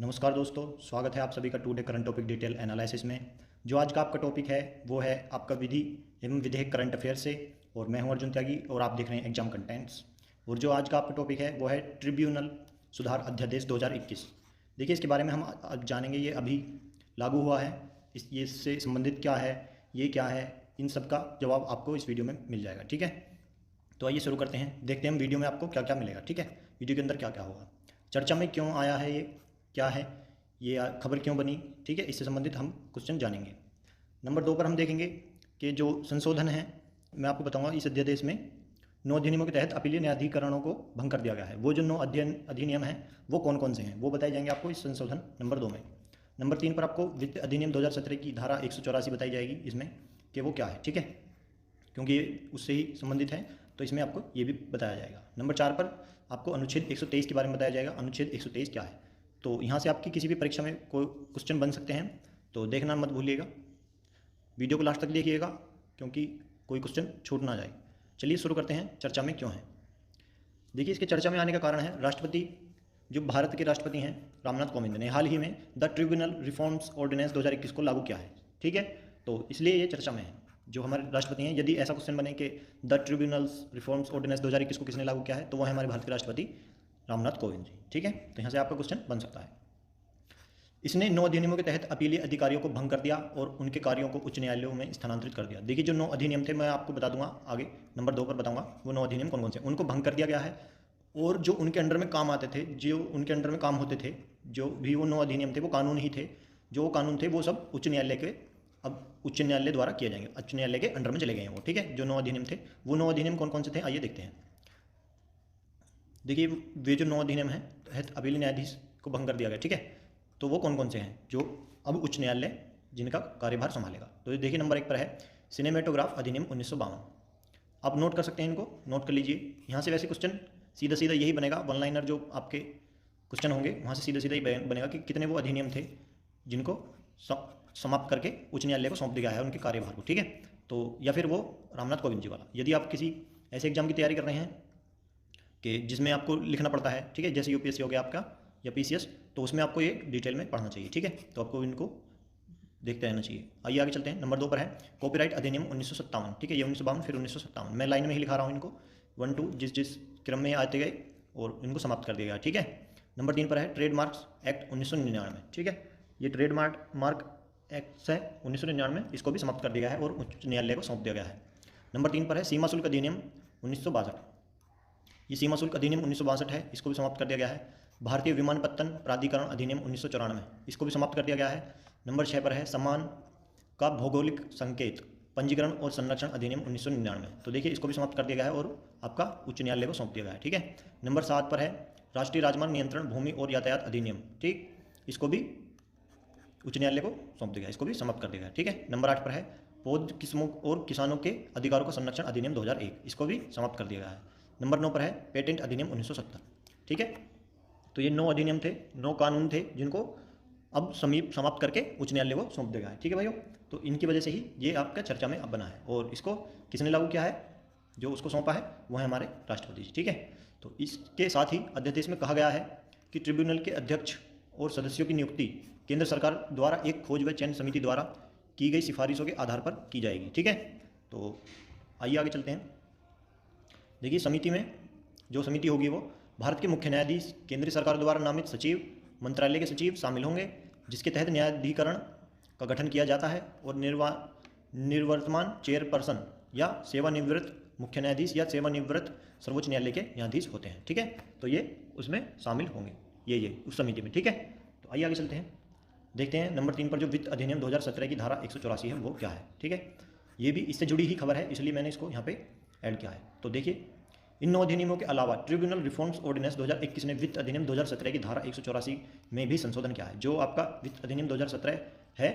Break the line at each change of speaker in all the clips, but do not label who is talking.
नमस्कार दोस्तों, स्वागत है आप सभी का today current topic detail analysis में। जो आज का आपका टॉपिक है वो है आपका विधि एवं विधेयक करंट अफेयर से। और मैं हूं अर्जुन त्यागी और आप देख रहे हैं एग्जाम कंटेंट्स। और जो आज का आपका टॉपिक है वो है ट्रिब्यूनल सुधार अध्यादेश 2021। देखिए, इसके बारे में हम आज जानेंगे। ये अभी लागू हुआ है, इससे संबंधित क्या है, ये क्या है, इन सब का जवाब आपको इस वीडियो में मिल जाएगा। ठीक है, तो आइए शुरू करते हैं। देखते हैं हम वीडियो में आपको क्या क्या मिलेगा। ठीक है, वीडियो के अंदर क्या क्या होगा, चर्चा में क्यों आया है, ये क्या है, ये खबर क्यों बनी। ठीक है, इससे संबंधित हम क्वेश्चन जानेंगे। नंबर 2 पर हम देखेंगे कि जो संशोधन है, मैं आपको बताऊंगा इस अध्यादेश में 9 अधिनियमों के तहत अपीलीय न्यायाधिकरणों को भंग कर दिया गया है। वो जो 9 अधिनियम हैं वो कौन कौन से हैं वो बताए जाएंगे आपको इस संशोधन नंबर 2 में। नंबर 3 पर आपको वित्त अधिनियम 2017 की धारा 184 बताई जाएगी इसमें कि वो क्या है। ठीक है, क्योंकि ये उससे ही संबंधित है तो इसमें आपको ये भी बताया जाएगा। नंबर 4 पर आपको अनुच्छेद 123 के बारे में बताया जाएगा। अनुच्छेद 123 क्या है, तो यहाँ से आपकी किसी भी परीक्षा में कोई क्वेश्चन बन सकते हैं, तो देखना मत भूलिएगा। वीडियो को लास्ट तक देखिएगा क्योंकि कोई क्वेश्चन छूट ना जाए। चलिए शुरू करते हैं, चर्चा में क्यों है। देखिए, इसके चर्चा में आने का कारण है राष्ट्रपति, जो भारत के राष्ट्रपति हैं रामनाथ कोविंद ने हाल ही में द ट्रिब्यूनल रिफॉर्म्स ऑर्डिनेंस 2021 को लागू किया है। ठीक है, तो इसलिए ये चर्चा में है। जो हमारे राष्ट्रपति हैं, यदि ऐसा क्वेश्चन बने कि द ट्रिब्यूनल्स रिफॉर्म्स ऑर्डिनेंस 2021 को किसने लागू किया है, तो वो है हमारे भारत के राष्ट्रपति रामनाथ कोविंद जी। ठीक है, तो यहाँ से आपका क्वेश्चन बन सकता है। इसने 9 अधिनियमों के तहत अपीलीय अधिकारियों को भंग कर दिया और उनके कार्यों को उच्च न्यायालयों में स्थानांतरित कर दिया। देखिए, जो 9 अधिनियम थे मैं आपको बता दूंगा आगे, नंबर 2 पर बताऊंगा वो 9 अधिनियम कौन कौन से, उनको भंग कर दिया गया है। और जो उनके अंडर में काम आते थे, जो उनके अंडर में काम होते थे, जो भी वो 9 अधिनियम थे वो कानून ही थे। जो कानून थे वो सब उच्च न्यायालय के, अब उच्च न्यायालय द्वारा किए जाएंगे, उच्च न्यायालय के अंडर में चले गए हैं वो। ठीक है, जो 9 अधिनियम थे वो 9 अधिनियम कौन कौन से थे आइए देखते हैं। देखिए, वे जो 9 अधिनियम हैं तहत अपीलीय न्यायाधीश को भंग कर दिया गया। ठीक है, तो वो कौन कौन से हैं जो अब उच्च न्यायालय जिनका कार्यभार संभालेगा। तो देखिए, नंबर 1 पर है सिनेमेटोग्राफ अधिनियम 1952। आप नोट कर सकते हैं, इनको नोट कर लीजिए। यहाँ से वैसे क्वेश्चन सीधा सीधा यही बनेगा, वन लाइनर जो आपके क्वेश्चन होंगे वहाँ से सीधा सीधा ही बनेगा कि कितने वो अधिनियम थे जिनको समाप्त करके उच्च न्यायालय को सौंप दिया है उनके कार्यभार को। ठीक है, तो या फिर वो रामनाथ कोविंद जी वाला। यदि आप किसी ऐसे एग्जाम की तैयारी कर रहे हैं कि जिसमें आपको लिखना पड़ता है, ठीक है, जैसे यूपीएससी हो गया आपका या पीसीएस, तो उसमें आपको ये डिटेल में पढ़ना चाहिए। ठीक है, तो आपको इनको देखते रहना चाहिए। आइए आगे चलते हैं। नंबर 2 पर है कॉपीराइट अधिनियम 1957। ठीक है, ये 1952 फिर 1957, मैं लाइन में ही लिखा रहा हूँ इनको 1 2 जिस जिस क्रम में आते गए और इनको समाप्त कर दिया गया। ठीक है, नंबर 3 पर है ट्रेडमार्क्स एक्ट 1999। ठीक है, ये ट्रेडमार्क एक्ट है 1999, इसको भी समाप्त कर दिया गया है और उच्च न्यायालय को सौंप दिया गया है। नंबर 3 पर है सीमा शुल्क अधिनियम 1962। ये सीमा शुल्क अधिनियम 1962 है, इसको भी समाप्त कर दिया गया है। भारतीय विमानपत्तन प्राधिकरण अधिनियम 1994, इसको भी समाप्त कर दिया गया है। नंबर 6 पर है सम्मान का भौगोलिक संकेत पंजीकरण और संरक्षण अधिनियम 1999। तो देखिए, इसको भी समाप्त कर दिया गया है और आपका उच्च न्यायालय को सौंप दिया गया है। ठीक है, नंबर 7 पर है राष्ट्रीय राजमार्ग नियंत्रण भूमि और यातायात अधिनियम। ठीक, इसको भी उच्च न्यायालय को सौंप दिया गया, इसको भी समाप्त कर दिया गया। ठीक है, नंबर 8 पर है पौध किस्मों और किसानों के अधिकारों का संरक्षण अधिनियम 2001, इसको भी समाप्त कर दिया गया है। नंबर 9 पर है पेटेंट अधिनियम 1970। ठीक है, तो ये 9 अधिनियम थे, 9 कानून थे जिनको अब समाप्त करके उच्च न्यायालय को सौंप देगा। ठीक है भाइयों, तो इनकी वजह से ही ये आपका चर्चा में अब बना है। और इसको किसने लागू किया है, जो उसको सौंपा है वो है हमारे राष्ट्रपति जी। ठीक है, तो इसके साथ ही अध्यादेश में कहा गया है कि ट्रिब्यूनल के अध्यक्ष और सदस्यों की नियुक्ति केंद्र सरकार द्वारा एक खोज व चयन समिति द्वारा की गई सिफारिशों के आधार पर की जाएगी। ठीक है, तो आइए आगे चलते हैं। देखिए, समिति में जो समिति होगी वो भारत के मुख्य न्यायाधीश, केंद्रीय सरकार द्वारा नामित सचिव, मंत्रालय के सचिव शामिल होंगे, जिसके तहत न्यायाधिकरण का गठन किया जाता है और निर्वर्तमान चेयरपर्सन या सेवानिवृत्त मुख्य न्यायाधीश या सेवानिवृत्त सर्वोच्च न्यायालय के न्यायाधीश होते हैं। ठीक है, तो ये उसमें शामिल होंगे, ये उस समिति में। ठीक है, तो आइए आगे चलते हैं, देखते हैं नंबर 3 पर जो वित्त अधिनियम 2017 की धारा 184 है वो क्या है। ठीक है, ये भी इससे जुड़ी ही खबर है, इसलिए मैंने इसको यहाँ पे ऐड किया है। तो देखिए, इन 9 अधिनियमों के अलावा ट्रिब्यूनल रिफॉर्म्स ऑर्डिनेंस 2021 ने वित्त अधिनियम 2017 की धारा 184 में भी संशोधन किया है। जो आपका वित्त अधिनियम 2017 है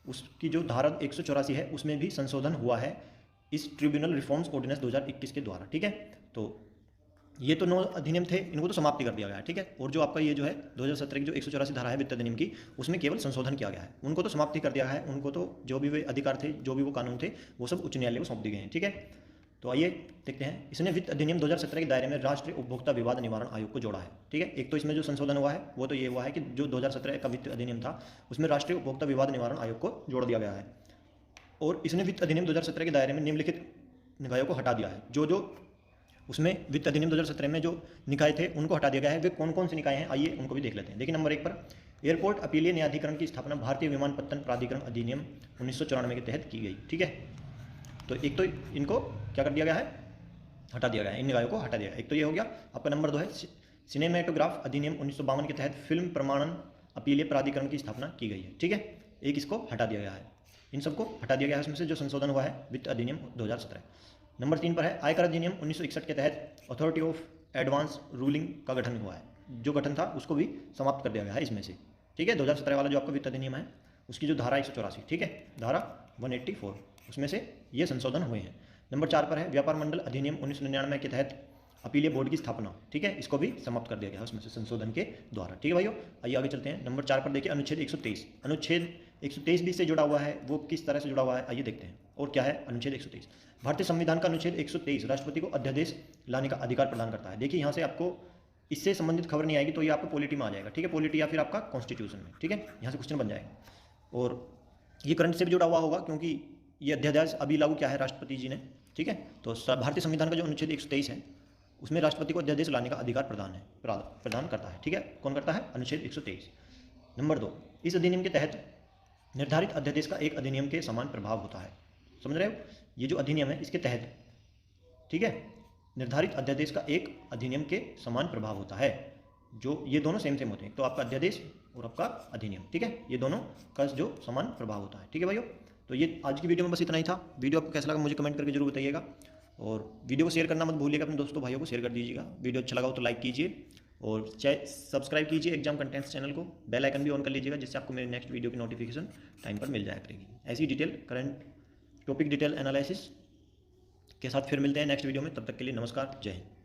उसकी जो धारा 184 है उसमें भी संशोधन हुआ है इस ट्रिब्यूनल रिफॉर्म्स ऑर्डिनेंस 2021 के द्वारा। ठीक है, तो ये तो 9 अधिनियम थे, इनको तो समाप्ति कर दिया गया है। ठीक है, और जो आपका ये जो है 2017 की जो 184 धारा है वित्त अधिनियम की, उसमें केवल संशोधन किया गया है, उनको तो समाप्ति कर दिया है। उनको तो जो भी वे अधिकार थे, जो भी वो कानून थे, वो सब उच्च न्यायालय को सौंप दिए गए हैं। ठीक है, तो आइए देखते हैं। इसने वित्त अधिनियम 2017 के दायरे में राष्ट्रीय उपभोक्ता विवाद निवारण आयोग को जोड़ा है। ठीक है, एक तो इसमें जो संशोधन हुआ है वो तो ये हुआ है कि जो 2017 का वित्त अधिनियम था उसमें राष्ट्रीय उपभोक्ता विवाद निवारण आयोग को जोड़ दिया गया है, और इसने वित्त अधिनियम 2017 के दायरे में निम्नलिखित निकायों को हटा दिया है। जो उसमें वित्त अधिनियम 2017 में जो निकाय थे उनको हटा दिया गया है। वे कौन कौन से निकाय हैं आइए उनको भी देख लेते हैं। देखिए नंबर 1 पर एयरपोर्ट अपीलीय न्यायाधिकरण की स्थापना भारतीय विमानपत्तन प्राधिकरण अधिनियम 1994 के तहत की गई। ठीक है, तो एक तो इनको क्या कर दिया गया है, हटा दिया गया है, इन निकायों को हटा दिया गया। एक तो ये हो गया। आपका नंबर 2 है सिनेमेटोग्राफ अधिनियम 1952 के तहत फिल्म प्रमाणन अपीलीय प्राधिकरण की स्थापना की गई है। ठीक है, एक इसको हटा दिया गया है, इन सबको हटा दिया गया है उसमें से जो संशोधन हुआ है वित्त अधिनियम 2017। नंबर 3 पर है आयकर अधिनियम 1961 के तहत अथॉरिटी ऑफ एडवांस रूलिंग का गठन हुआ है। जो गठन था उसको भी समाप्त कर दिया गया है इसमें से। ठीक है, 2017 वाला जो आपका वित्त अधिनियम है उसकी जो धारा 184, ठीक है, धारा 184, उसमें से ये संशोधन हुए हैं। नंबर 4 पर है व्यापार मंडल अधिनियम 1999 के तहत अपीलीय बोर्ड की स्थापना। ठीक है, इसको भी समाप्त कर दिया गया है उसमें से संशोधन के द्वारा। ठीक है भाइयों, आइए आगे चलते हैं। नंबर 4 पर देखिए अनुच्छेद 123, अनुच्छेद 123 भी से जुड़ा हुआ है। वो किस तरह से जुड़ा हुआ है आइए देखते हैं। और क्या है अनुच्छेद 123? भारतीय संविधान का अनुच्छेद 123 राष्ट्रपति को अध्यादेश लाने का अधिकार प्रदान करता है। देखिए यहाँ से आपको इससे संबंधित खबर नहीं आएगी तो ये आपको पॉलिटी में आ जाएगा। ठीक है, पॉलिटी या फिर आपका कॉन्स्टिट्यूशन में। ठीक है, यहाँ से क्वेश्चन बन जाएगा। और ये करंट से भी जुड़ा हुआ होगा क्योंकि ये अध्यादेश अभी लागू क्या है राष्ट्रपति जी ने। ठीक है, तो भारतीय संविधान का जो अनुच्छेद 123 है उसमें राष्ट्रपति को अध्यादेश लाने का अधिकार प्रदान करता है। ठीक है, कौन करता है? अनुच्छेद 123। नंबर 2, इस अधिनियम के तहत निर्धारित अध्यादेश का एक अधिनियम के समान प्रभाव होता है। समझ रहे हो? ये जो अधिनियम है इसके तहत, ठीक है, निर्धारित अध्यादेश का एक अधिनियम के समान प्रभाव होता है। जो ये दोनों सेम होते हैं, तो आपका अध्यादेश और आपका अधिनियम, ठीक है, ये दोनों का जो समान प्रभाव होता है। ठीक है भाइयों, तो ये आज की वीडियो में बस इतना ही था। वीडियो आपको कैसा लगा मुझे कमेंट करके जरूर बताइएगा, और वीडियो को शेयर करना मत भूलिएगा, अपने दोस्तों भाइयों को शेयर कर दीजिएगा। वीडियो अच्छा लगा हो तो लाइक कीजिए और सब्सक्राइब कीजिए एग्जाम कंटेंट्स चैनल को, बेल आइकन भी ऑन कर लीजिएगा जिससे आपको मेरी नेक्स्ट वीडियो की नोटिफिकेशन टाइम पर मिल जाया करेगी। ऐसी detail current topic detail analysis के साथ फिर मिलते हैं नेक्स्ट वीडियो में। तब तक के लिए नमस्कार, जय हिंद।